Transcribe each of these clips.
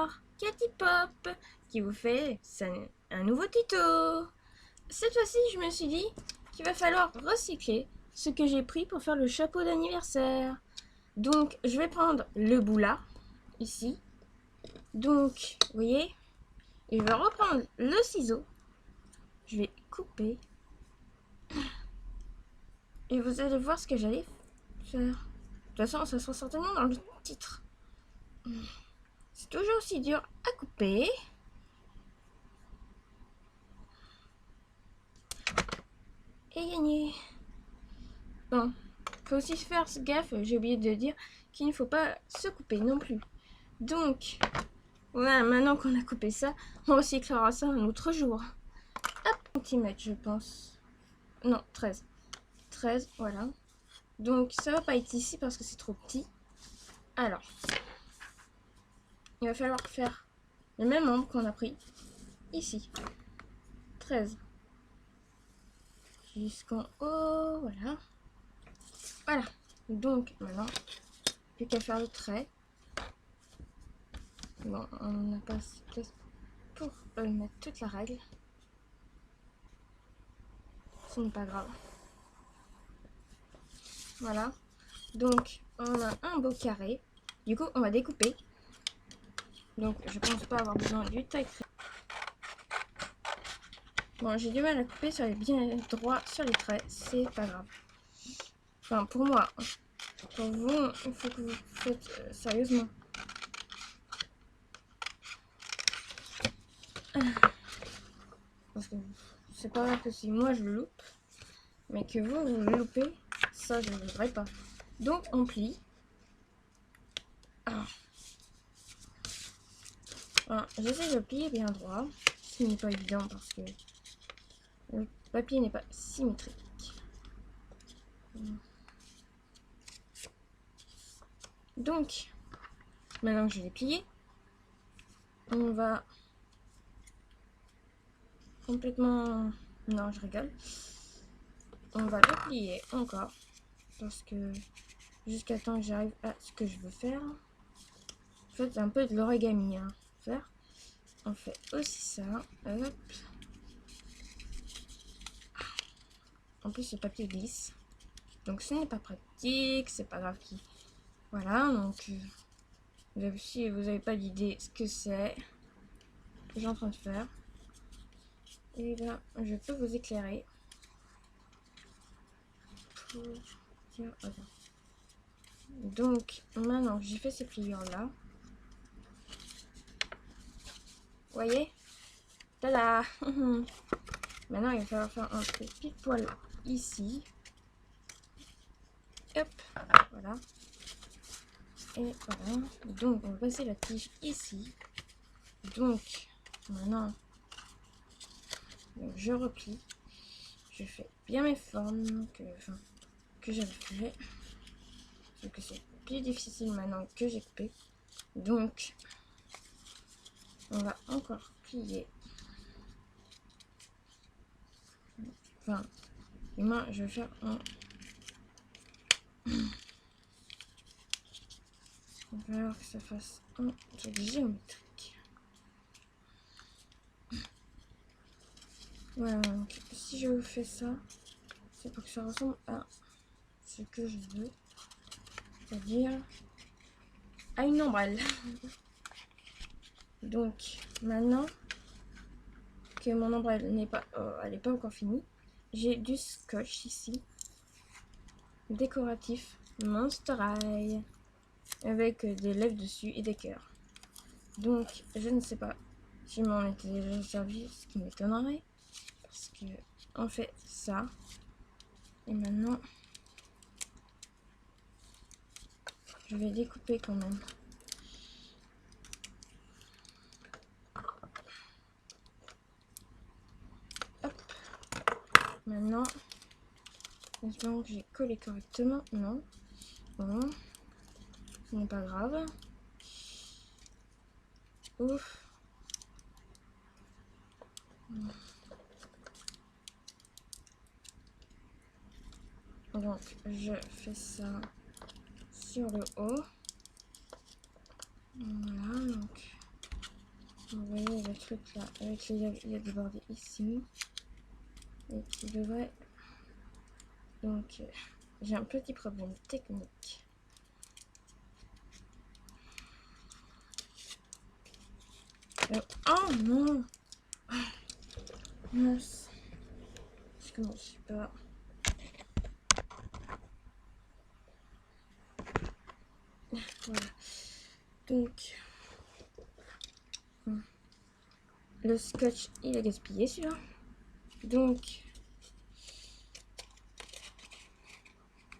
Bonsoir, Cathy Pop qui vous fait un nouveau tuto. Cette fois-ci, je me suis dit qu'il va falloir recycler ce que j'ai pris pour faire le chapeau d'anniversaire. Donc, je vais prendre le bout là, ici. Donc, vous voyez, et je vais reprendre le ciseau. Je vais couper. Et vous allez voir ce que j'allais faire. De toute façon, ça sera certainement dans le titre. C'est toujours aussi dur à couper. Et gagner. Bon, faut aussi faire gaffe, j'ai oublié de dire qu'il ne faut pas se couper non plus. Donc, voilà, maintenant qu'on a coupé ça, on recyclera ça un autre jour. Hop, cm, je pense. Non, 13. 13, voilà. Donc, ça va pas être ici parce que c'est trop petit. Alors, il va falloir faire le même nombre qu'on a pris ici. 13. Jusqu'en haut, voilà. Voilà. Donc, maintenant, plus qu'à faire le trait. Bon, on n'a pas assez de place pour mettre toute la règle. Ce n'est pas grave. Voilà. Donc, on a un beau carré. Du coup, on va découper. Donc, je pense pas avoir besoin du taille. Bon, j'ai du mal à couper sur les bien droits sur les traits. C'est pas grave. Enfin, pour moi. Pour vous, il faut que vous faites sérieusement. Parce que c'est pas grave que si moi je le loupe, mais que vous le loupez, ça je ne voudrais pas. Donc on plie. J'essaie de plier bien droit, ce n'est pas évident parce que le papier n'est pas symétrique. Donc, maintenant que je l'ai plié, on va complètement... Non, je rigole. On va le plier encore parce que jusqu'à temps que j'arrive à ce que je veux faire. En fait, c'est un peu de l'origami à faire. On fait aussi ça. Hop. En plus, le papier glisse. Donc, ce n'est pas pratique. C'est pas grave. Voilà. Donc, si vous n'avez pas d'idée ce que c'est, que j'ai en train de faire, et bien, je peux vous éclairer. Pour dire, donc, maintenant que j'ai fait ces pliures-là, vous voyez? Tada! Maintenant, il va falloir faire un truc pile poil ici. Hop, voilà. Et voilà. Donc, on va passer la tige ici. Donc, maintenant, je replie. Je fais bien mes formes que j'avais fait. Sauf que c'est plus difficile maintenant que j'ai coupé. Donc, on va encore plier. Enfin, et moi, je vais faire un... Il va falloir que ça fasse un truc géométrique. Voilà, donc si je vous fais ça, c'est pour que ça ressemble à ce que je veux. C'est-à-dire à une ombrelle. Donc, maintenant que mon ombrelle n'est pas, elle n'est pas encore finie, j'ai du scotch ici, décoratif Monster High, avec des lèvres dessus et des cœurs. Donc, je ne sais pas si je m'en étais déjà servi, ce qui m'étonnerait, parce que on fait ça, et maintenant, je vais découper quand même. Hop. Maintenant, espérons que j'ai collé correctement. Non. Bon. Ce n'est pas grave. Ouf. Donc, je fais ça sur le haut. Voilà, donc Vous voyez le truc là, avec il y a débordé ici. Et qui devrait... Donc, j'ai un petit problème technique. Oh non! Mince. Je commence pas. Voilà. Donc, le scotch, il est gaspillé celui-là. Donc,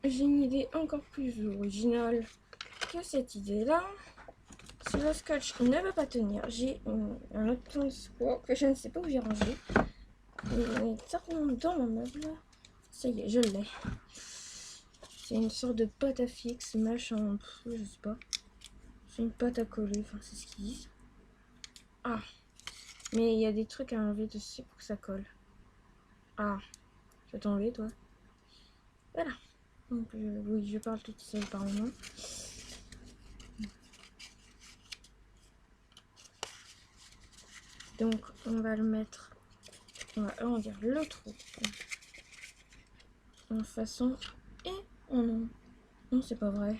j'ai une idée encore plus originale que cette idée-là. Si le scotch ne veut pas tenir, j'ai un autre plan de secours que je ne sais pas où j'ai rangé. Il est certainement dans mon meuble. Ça y est, je l'ai. C'est une sorte de pâte à fixe, machin, je sais pas. C'est une pâte à coller, enfin c'est ce qu'ils disent. Ah, mais il y a des trucs à enlever dessus pour que ça colle. Ah, je vais t'enlever toi. Voilà. Donc oui, je parle toute seule par moment. Donc on va le mettre, on va arrondir le trou en façon et en non. Non, c'est pas vrai.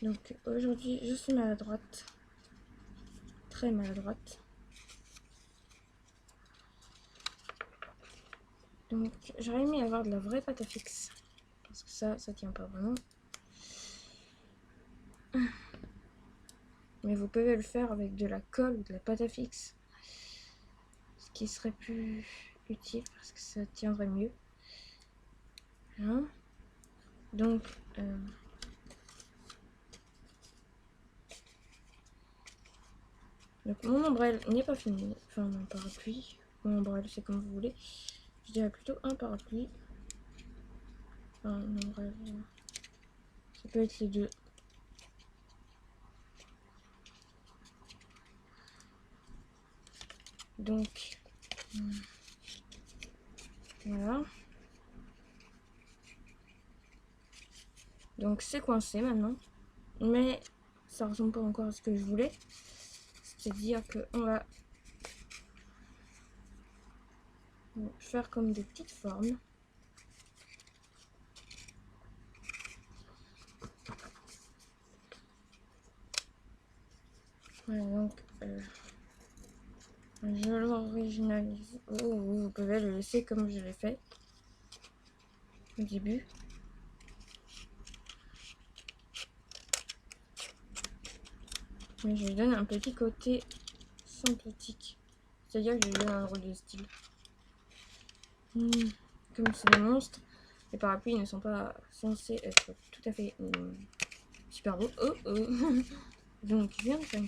Donc aujourd'hui, je suis maladroite. Très maladroite. Donc j'aurais aimé avoir de la vraie pâte à fixe. Parce que ça tient pas vraiment. Mais vous pouvez le faire avec de la colle ou de la pâte à fixe. Ce qui serait plus utile parce que ça tiendrait mieux. Hein? Donc, mon ombrelle n'est pas fini. Enfin, mon parapluie. Mon ombrelle, c'est comme vous voulez. Je dirais plutôt un parapluie. Enfin, un ombrelle. Ça peut être les deux. Donc, voilà. Donc, c'est coincé maintenant. Mais ça ressemble pas encore à ce que je voulais. C'est-à-dire qu'on va faire comme des petites formes. Voilà, donc je l'originalise. Oh, vous pouvez le laisser comme je l'ai fait au début. Mais je lui donne un petit côté sympathique. C'est-à-dire que je lui donne un drôle de style. Comme c'est des monstres, les parapluies ne sont pas censés être tout à fait super beaux. Oh oh. Donc je viens de faire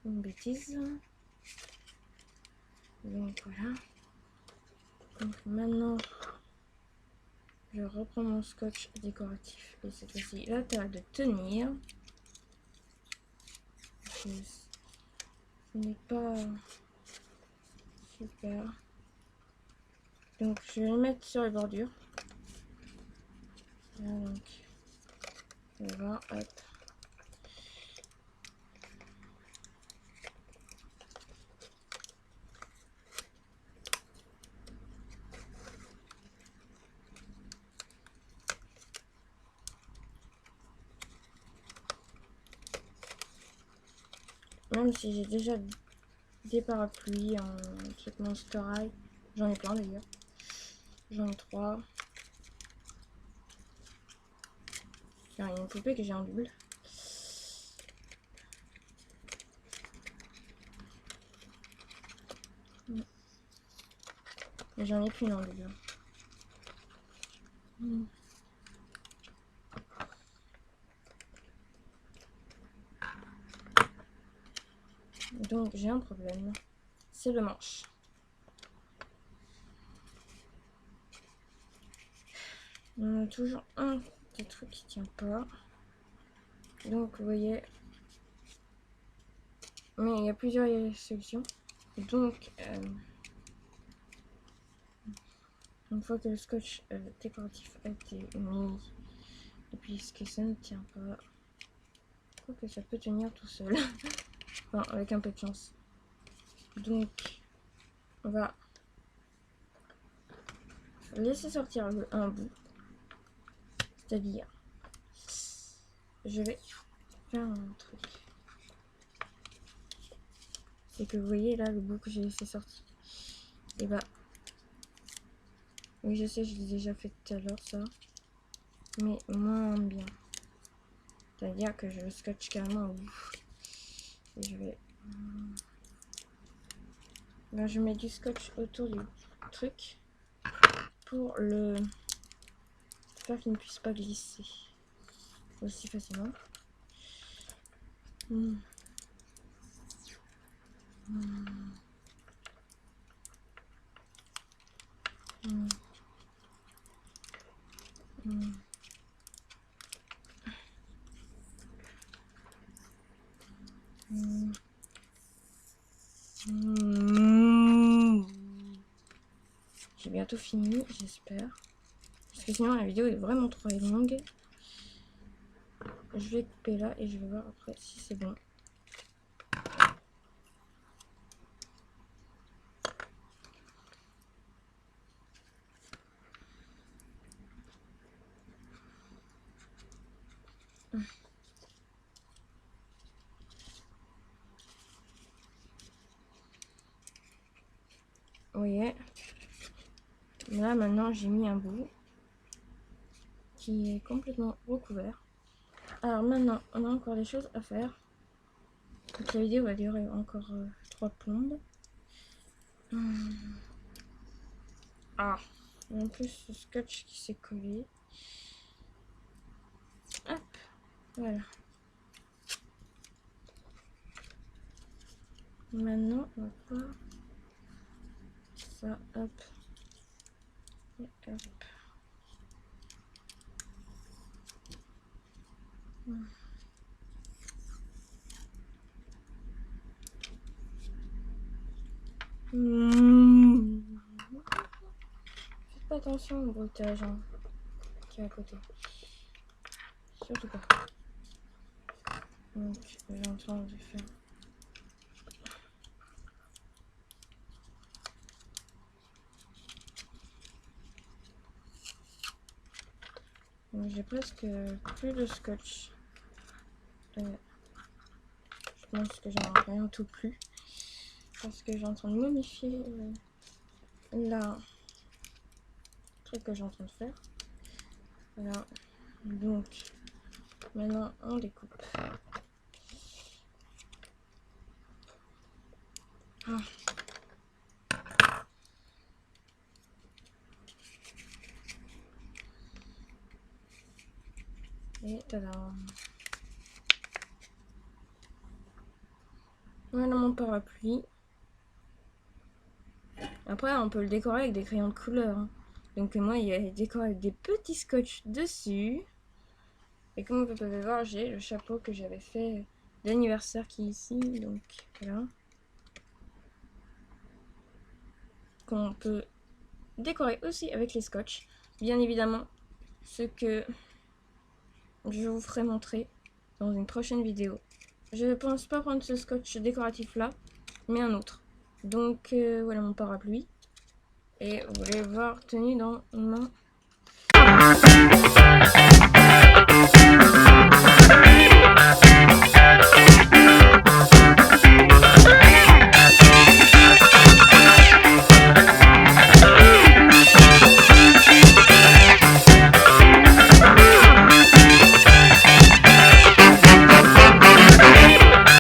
une bêtise. Donc voilà. Donc maintenant, je reprends mon scotch décoratif. Et cette fois-ci, là, t'as de tenir. Ce n'est pas super. Donc je vais le mettre sur les bordures. Là, donc, voilà, hop. Même si j'ai déjà des parapluies en truc Monster High, j'en ai plein d'ailleurs. J'en ai 3. Il y a une poupée que j'ai en double. Mais j'en ai plus en double. Donc j'ai un problème. C'est le manche. On a toujours un petit truc qui tient pas. Donc vous voyez. Mais il y a plusieurs solutions. Donc Une fois que le scotch décoratif a été mis, et puis ce que ça ne tient pas, je crois que ça peut tenir tout seul, enfin avec un peu de chance. Donc on va laisser sortir un bout, c'est-à-dire je vais faire un truc. C'est que vous voyez là le bout que j'ai laissé sortir. Et bah oui je sais, je l'ai déjà fait tout à l'heure ça, mais moins bien. C'est-à-dire que je le scotche carrément au bout. Et je vais... Là, je mets du scotch autour du truc pour le faire qu'il ne puisse pas glisser aussi facilement. J'ai bientôt fini, j'espère. Parce que sinon la vidéo est vraiment trop longue. Je vais couper là et je vais voir après si c'est bon. Vous voyez, là maintenant j'ai mis un bout qui est complètement recouvert. Alors maintenant on a encore des choses à faire. Donc la vidéo va durer encore 3 plombes. Ah, en plus ce scotch qui s'est collé. Hop, voilà. Maintenant on va voir ça, hop, et hop. Faites pas attention au bruitage hein, qui est à côté. Surtout pas. Donc j'ai en train de faire. J'ai presque plus de scotch. Je pense que j'en ai rien tout plus. Parce que j'ai en train de modifier la truc que j'ai en train de faire. Voilà. Donc maintenant on découpe. Ah. Et tada. Voilà mon parapluie. Après on peut le décorer avec des crayons de couleur. Hein. Donc moi il est décoré avec des petits scotch dessus. Et comme vous pouvez voir, j'ai le chapeau que j'avais fait d'anniversaire qui est ici. Donc voilà. Qu'on peut décorer aussi avec les scotch. Bien évidemment, ce que je vous ferai montrer dans une prochaine vidéo. Je ne pense pas prendre ce scotch décoratif là, mais un autre. Donc voilà mon parapluie. Et vous allez voir tenu dans une main.